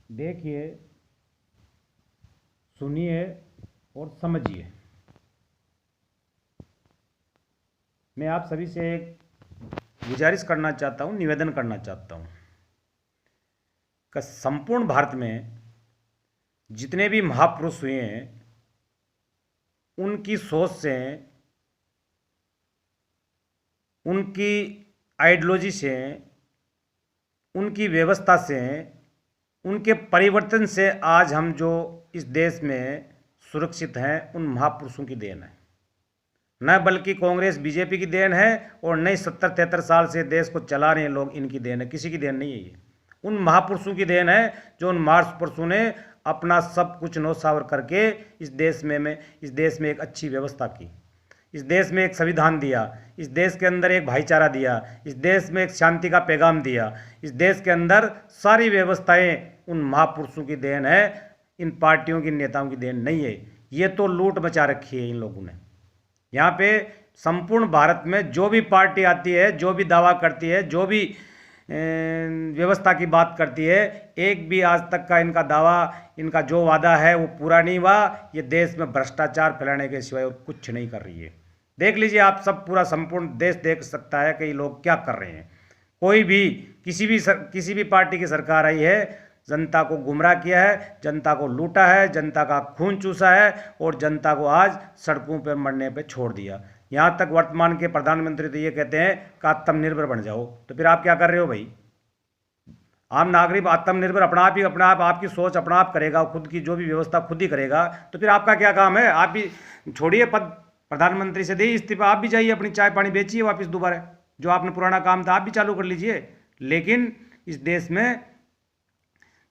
देखिए, सुनिए और समझिए। मैं आप सभी से एक गुजारिश करना चाहता हूँ, निवेदन करना चाहता हूँ कि संपूर्ण भारत में जितने भी महापुरुष हुए हैं, उनकी सोच से, उनकी आइडियोलॉजी से, उनकी व्यवस्था से, उनके परिवर्तन से आज हम जो इस देश में सुरक्षित हैं, उन महापुरुषों की देन है। न बल्कि कांग्रेस बीजेपी की देन है और न ही 70-73 साल से देश को चला रहे हैं लोग, इनकी देन है। किसी की देन नहीं है ये। उन महापुरुषों की देन है जो उन महापुरुषों ने अपना सब कुछ न्योछावर करके इस देश में एक अच्छी व्यवस्था की, इस देश में एक संविधान दिया, इस देश के अंदर एक भाईचारा दिया, इस देश में एक शांति का पैगाम दिया। इस देश के अंदर सारी व्यवस्थाएं उन महापुरुषों की देन है, इन पार्टियों की नेताओं की देन नहीं है। ये तो लूट मचा रखी है इन लोगों ने। यहाँ पे संपूर्ण भारत में जो भी पार्टी आती है, जो भी दावा करती है, जो भी व्यवस्था की बात करती है, एक भी आज तक का इनका दावा, इनका जो वादा है वो पूरा नहीं हुआ। ये देश में भ्रष्टाचार फैलाने के सिवाय और कुछ नहीं कर रही है। देख लीजिए आप सब, पूरा संपूर्ण देश देख सकता है कि ये लोग क्या कर रहे हैं। कोई भी किसी भी पार्टी की सरकार आई है, जनता को गुमराह किया है, जनता को लूटा है, जनता का खून चूसा है और जनता को आज सड़कों पर मरने पे छोड़ दिया। यहाँ तक वर्तमान के प्रधानमंत्री तो ये कहते हैं कि आत्मनिर्भर बन जाओ। तो फिर आप क्या कर रहे हो भाई? आम नागरिक आत्मनिर्भर अपना आप आपकी सोच अपना आप करेगा, खुद की जो भी व्यवस्था खुद ही करेगा। तो फिर आपका क्या काम है? आप भी छोड़िए पद, प्रधानमंत्री से दे इस्तीफा, आप भी जाइए अपनी चाय पानी बेचिए वापस दोबारा। जो आपने पुराना काम था आप भी चालू कर लीजिए। लेकिन इस देश में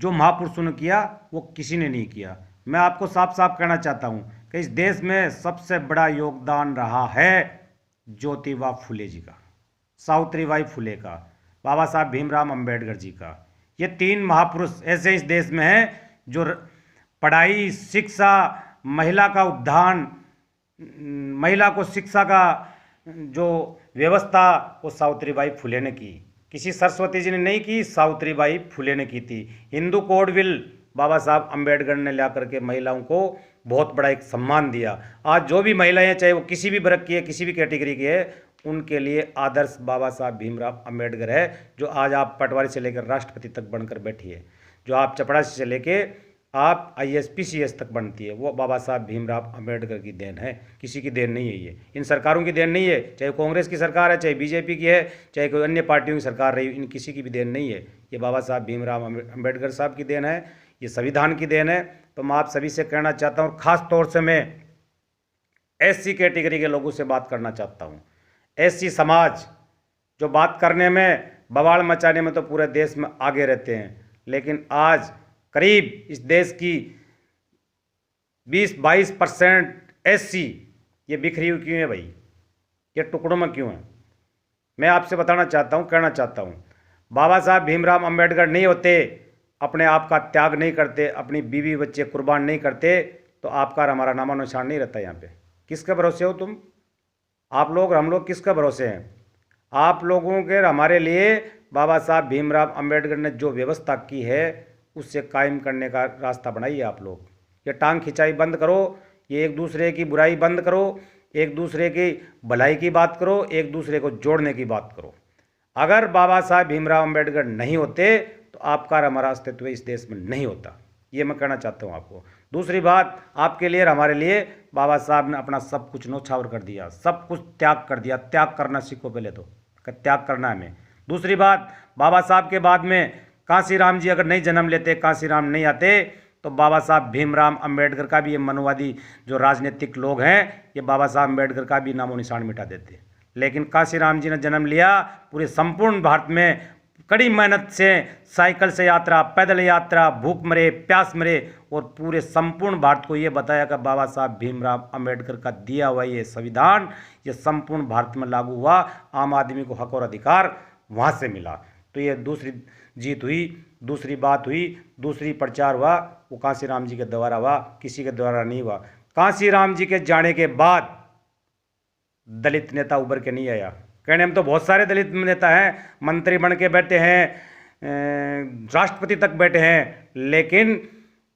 जो महापुरुषों ने किया वो किसी ने नहीं किया। मैं आपको साफ साफ कहना चाहता हूँ कि इस देश में सबसे बड़ा योगदान रहा है ज्योतिबा फुले जी का, सावित्रीबाई फुले का, बाबा साहब भीमराव अंबेडकर जी का। ये 3 महापुरुष ऐसे इस देश में हैं जो पढ़ाई, शिक्षा, महिला का उत्थान, महिला को शिक्षा का जो व्यवस्था वो सावित्रीबाई फुले ने की। किसी सरस्वती जी ने नहीं की, सावित्रीबाई फुले ने की थी। हिंदू कोड बिल बाबा साहब अंबेडकर ने ला करके महिलाओं को बहुत बड़ा एक सम्मान दिया। आज जो भी महिलाएं, चाहे वो किसी भी वर्ग की है, किसी भी कैटेगरी की है, उनके लिए आदर्श बाबा साहब भीमराव अंबेडकर है। जो आज आप पटवारी से लेकर राष्ट्रपति तक बनकर बैठी है, जो आप चपरासी से लेके आप IAS PCS तक बनती है, वो बाबा साहब भीमराव अंबेडकर की देन है, किसी की देन नहीं है। ये इन सरकारों की देन नहीं है, चाहे कांग्रेस की सरकार है, चाहे बीजेपी की है, चाहे कोई अन्य पार्टियों की सरकार रही, इन किसी की भी देन नहीं है। ये बाबा साहब भीमराव अंबेडकर साहब की देन है, ये संविधान की देन है। तो मैं आप सभी से कहना चाहता हूँ, खास तौर से मैं SC कैटेगरी के लोगों से बात करना चाहता हूँ। SC समाज जो बात करने में, बवाल मचाने में तो पूरे देश में आगे रहते हैं, लेकिन आज करीब इस देश की 20-22% SC ये बिखरी हुई क्यों है भाई? ये टुकड़ों में क्यों है? मैं आपसे बताना चाहता हूँ, कहना चाहता हूँ, बाबा साहब भीमराव अंबेडकर नहीं होते, अपने आप का त्याग नहीं करते, अपनी बीवी बच्चे कुर्बान नहीं करते, तो आपका और हमारा नामा निशान नहीं रहता यहाँ पे। किसके भरोसे हो तुम? आप लोग, हम लोग किसके भरोसे हैं? आप लोगों के, हमारे लिए बाबा साहब भीमराव अंबेडकर ने जो व्यवस्था की है उससे कायम करने का रास्ता बनाइए आप लोग। ये टांग खिंचाई बंद करो, ये एक दूसरे की बुराई बंद करो, एक दूसरे की भलाई की बात करो, एक दूसरे को जोड़ने की बात करो। अगर बाबा साहब भीमराव अंबेडकर नहीं होते तो आपका और हमारा अस्तित्व इस देश में नहीं होता। ये मैं कहना चाहता हूँ आपको। दूसरी बात, आपके लिए और हमारे लिए बाबा साहब ने अपना सब कुछ न्योछावर कर दिया, सब कुछ त्याग कर दिया। त्याग करना सीखो पहले तो, त्याग करना है हमें। दूसरी बात, बाबा साहब के बाद में कांशीराम जी अगर नहीं जन्म लेते, कांशीराम नहीं आते, तो बाबा साहब भीमराव अंबेडकर का भी, ये मनोवादी जो राजनीतिक लोग हैं, ये बाबा साहब अंबेडकर का भी नामो निशान मिटा देते। लेकिन कांशीराम जी ने जन्म लिया, पूरे संपूर्ण भारत में कड़ी मेहनत से, साइकिल से यात्रा, पैदल यात्रा, भूख मरे प्यास मरे, और पूरे संपूर्ण भारत को ये बताया कि बाबा साहब भीमराव अंबेडकर का दिया हुआ ये संविधान, ये संपूर्ण भारत में लागू हुआ, आम आदमी को हक और अधिकार वहाँ से मिला। तो ये दूसरी जीत हुई, दूसरी बात हुई, दूसरी प्रचार हुआ, वो कांशीराम जी के द्वारा हुआ, किसी के द्वारा नहीं हुआ। कांशीराम जी के जाने के बाद दलित नेता उभर के नहीं आया। कहने में तो बहुत सारे दलित नेता हैं, मंत्री बन के बैठे हैं, राष्ट्रपति तक बैठे हैं, लेकिन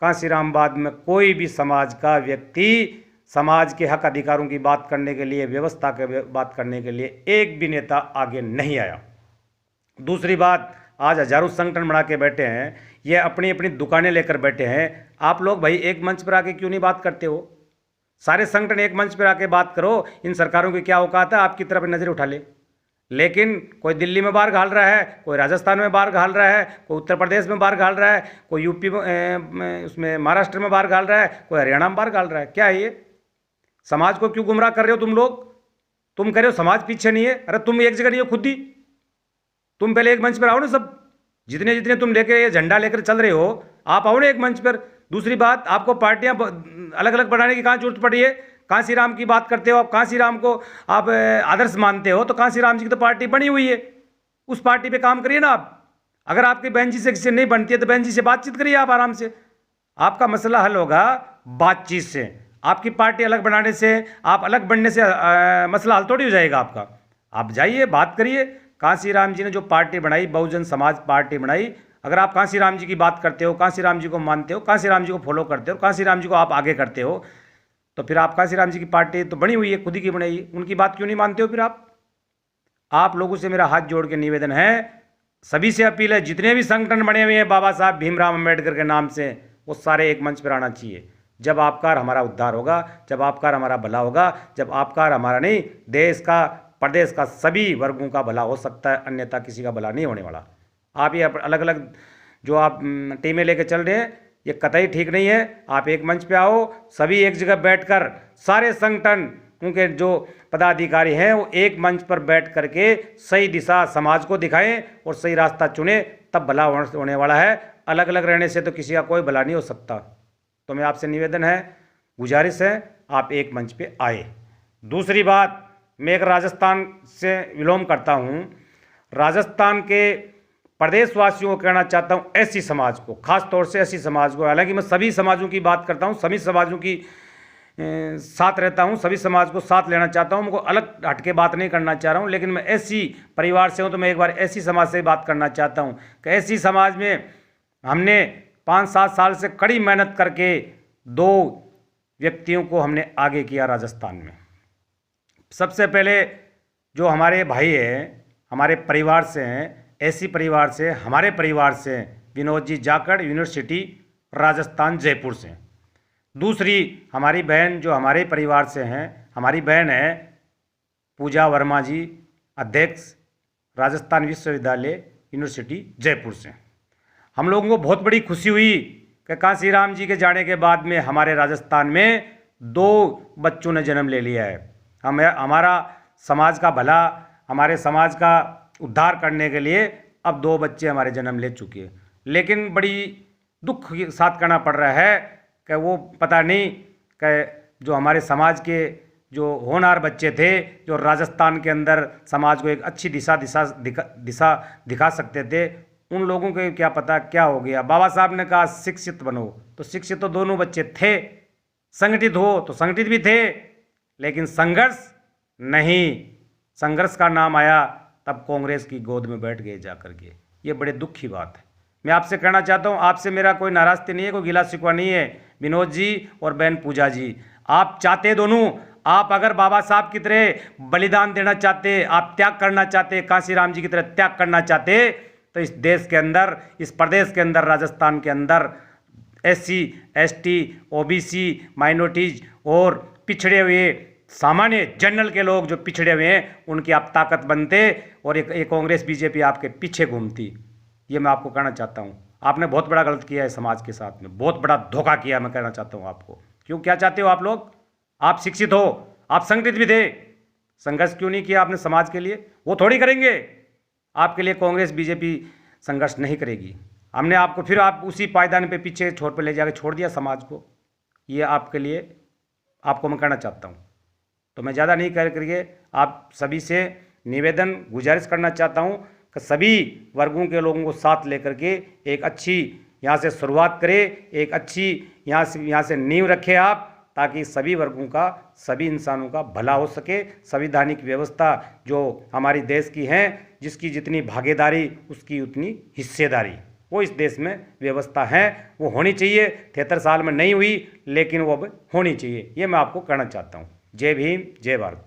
कांसीराम बाग में कोई भी समाज का व्यक्ति समाज के हक अधिकारों की बात करने के लिए, व्यवस्था के बात करने के लिए एक भी नेता आगे नहीं आया। दूसरी बात, आज हजारों संगठन बना के बैठे हैं, ये अपनी अपनी दुकानें लेकर बैठे हैं। आप लोग भाई एक मंच पर आके क्यों नहीं बात करते हो? सारे संगठन एक मंच पर आके बात करो। इन सरकारों की क्या औकात है आपकी तरफ नजर उठा ले। लेकिन कोई दिल्ली में बाहर घाल रहा है, कोई राजस्थान में बाहर घाल रहा है, कोई उत्तर प्रदेश में बाहर घाल रहा है, कोई यूपी में उसमें महाराष्ट्र में बाहर घाल रहा है, कोई हरियाणा में बाहर घाल रहा है। क्या है ये? समाज को क्यों गुमराह कर रहे हो तुम लोग? तुम कह रहे हो समाज पीछे नहीं है, अरे तुम एक जगह नहीं हो खुद ही। तुम पहले एक मंच पर आओ ना, सब जितने जितने तुम लेके झंडा लेकर चल रहे हो, आप आओ ना एक मंच पर। दूसरी बात, आपको पार्टियां अलग अलग बनाने की कहाँ जरूरत पड़ी है? कांसीराम की बात करते हो आप, कांसीराम को आप आदर्श मानते हो, तो कांसीराम जी की तो पार्टी बनी हुई है, उस पार्टी पे काम करिए ना आप। अगर आपकी बहन जी से किसी नहीं बनती है तो बहन जी से बातचीत करिए आप आराम से, आपका मसला हल होगा बातचीत से। आपकी पार्टी अलग बनाने से, आप अलग बनने से मसला हल थोड़ी हो जाएगा आपका। आप जाइए, बात करिए। कांसीराम जी ने जो पार्टी बनाई, बहुजन समाज पार्टी बनाई, अगर आप कांसीराम जी की बात करते हो, कांसीराम जी को मानते हो, कांसीराम जी को फॉलो करते हो, कांसीराम जी को आप आगे करते हो, तो फिर आप कांसीराम जी की पार्टी तो बनी हुई है, खुद ही की बनाई है, उनकी बात क्यों नहीं मानते हो फिर आप लोगों से मेरा हाथ जोड़ के निवेदन है, सभी से अपील है, जितने भी संगठन बने हुए हैं बाबा साहब भीमराव अंबेडकर के नाम से, वो सारे एक मंच पर आना चाहिए। जब आपका और हमारा उद्धार होगा, जब आपका और हमारा भला होगा, जब आपका और हमारा नहीं, देश का, प्रदेश का सभी वर्गों का भला हो सकता है, अन्यथा किसी का भला नहीं होने वाला। आप ये अलग अलग जो आप टीमें लेके चल रहे हैं, ये कतई ठीक नहीं है। आप एक मंच पे आओ, सभी एक जगह बैठकर, सारे संगठन उनके जो पदाधिकारी हैं वो एक मंच पर बैठ करके सही दिशा समाज को दिखाएं और सही रास्ता चुने, तब भला होने वाला है। अलग अलग रहने से तो किसी का कोई भला नहीं हो सकता। तो मैं आपसे निवेदन है, गुजारिश है, आप एक मंच पे आए। दूसरी बात, मैं एक राजस्थान से विलोम करता हूँ। राजस्थान के प्रदेशवासियों को कहना चाहता हूँ, ऐसी समाज को, खास तौर से ऐसी समाज को, हालांकि मैं सभी समाजों की बात करता हूँ, सभी समाजों की साथ रहता हूँ, सभी समाज को साथ लेना चाहता हूँ, मुझको अलग हटके बात नहीं करना चाह रहा हूँ, लेकिन मैं ऐसी परिवार से हूँ तो मैं एक बार ऐसी समाज से बात करना चाहता हूँ कि ऐसी समाज में हमने 5-7 साल से कड़ी मेहनत करके 2 व्यक्तियों को हमने आगे किया राजस्थान में। सबसे पहले जो हमारे भाई हैं, हमारे परिवार से हैं, ऐसी परिवार से, हमारे परिवार से, विनोद जी जाखड़, यूनिवर्सिटी राजस्थान जयपुर से। दूसरी हमारी बहन जो हमारे परिवार से हैं, हमारी बहन है पूजा वर्मा जी, अध्यक्ष राजस्थान विश्वविद्यालय यूनिवर्सिटी जयपुर से। हम लोगों को बहुत बड़ी खुशी हुई कि कांसीराम जी के जाने के बाद में हमारे राजस्थान में 2 बच्चों ने जन्म ले लिया है। हमारा समाज का भला, हमारे समाज का उद्धार करने के लिए अब 2 बच्चे हमारे जन्म ले चुके हैं। लेकिन बड़ी दुख के साथ कहना पड़ रहा है कि वो पता नहीं कि जो हमारे समाज के जो होनहार बच्चे थे, जो राजस्थान के अंदर समाज को एक अच्छी दिशा दिखा सकते थे, उन लोगों को क्या पता क्या हो गया। बाबा साहब ने कहा शिक्षित बनो, तो शिक्षित तो दोनों बच्चे थे, संगठित हो तो संगठित भी थे, लेकिन संघर्ष नहीं। संघर्ष का नाम आया तब कांग्रेस की गोद में बैठ गए जाकर के। ये बड़े दुख की बात है। मैं आपसे कहना चाहता हूँ, आपसे मेरा कोई नाराज़गी नहीं है, कोई गिला शिकवा नहीं है। विनोद जी और बहन पूजा जी, आप चाहते दोनों, आप अगर बाबा साहब की तरह बलिदान देना चाहते, आप त्याग करना चाहते, कांसीराम जी की तरह त्याग करना चाहते, तो इस देश के अंदर, इस प्रदेश के अंदर, राजस्थान के अंदर SC, ST, OBC, माइनॉरिटीज और पिछड़े हुए सामान्य जनरल के लोग जो पिछड़े हुए हैं, उनकी आप ताकत बनते और एक कांग्रेस बीजेपी आपके पीछे घूमती। ये मैं आपको कहना चाहता हूँ। आपने बहुत बड़ा गलत किया है समाज के साथ में, बहुत बड़ा धोखा किया, मैं कहना चाहता हूँ आपको। क्यों, क्या चाहते हो आप लोग? आप शिक्षित हो, आप संगठित भी थे, संघर्ष क्यों नहीं किया आपने समाज के लिए? वो थोड़ी करेंगे आपके लिए, कांग्रेस बीजेपी संघर्ष नहीं करेगी। हमने आपको फिर आप उसी पायदान पे पीछे छोर पे ले जाकर छोड़ दिया समाज को। ये आपके लिए, आपको मैं कहना चाहता हूँ। तो मैं ज़्यादा नहीं कर करके आप सभी से निवेदन गुजारिश करना चाहता हूँ कि सभी वर्गों के लोगों को साथ लेकर के एक अच्छी यहाँ से शुरुआत करें, एक अच्छी यहाँ से नींव रखें आप, ताकि सभी वर्गों का, सभी इंसानों का भला हो सके। संवैधानिक व्यवस्था जो हमारी देश की है, जिसकी जितनी भागीदारी उसकी उतनी हिस्सेदारी, वो इस देश में व्यवस्था है, वो होनी चाहिए। 73 साल में नहीं हुई, लेकिन वो अब होनी चाहिए। ये मैं आपको कहना चाहता हूँ। जय भीम, जय भारत।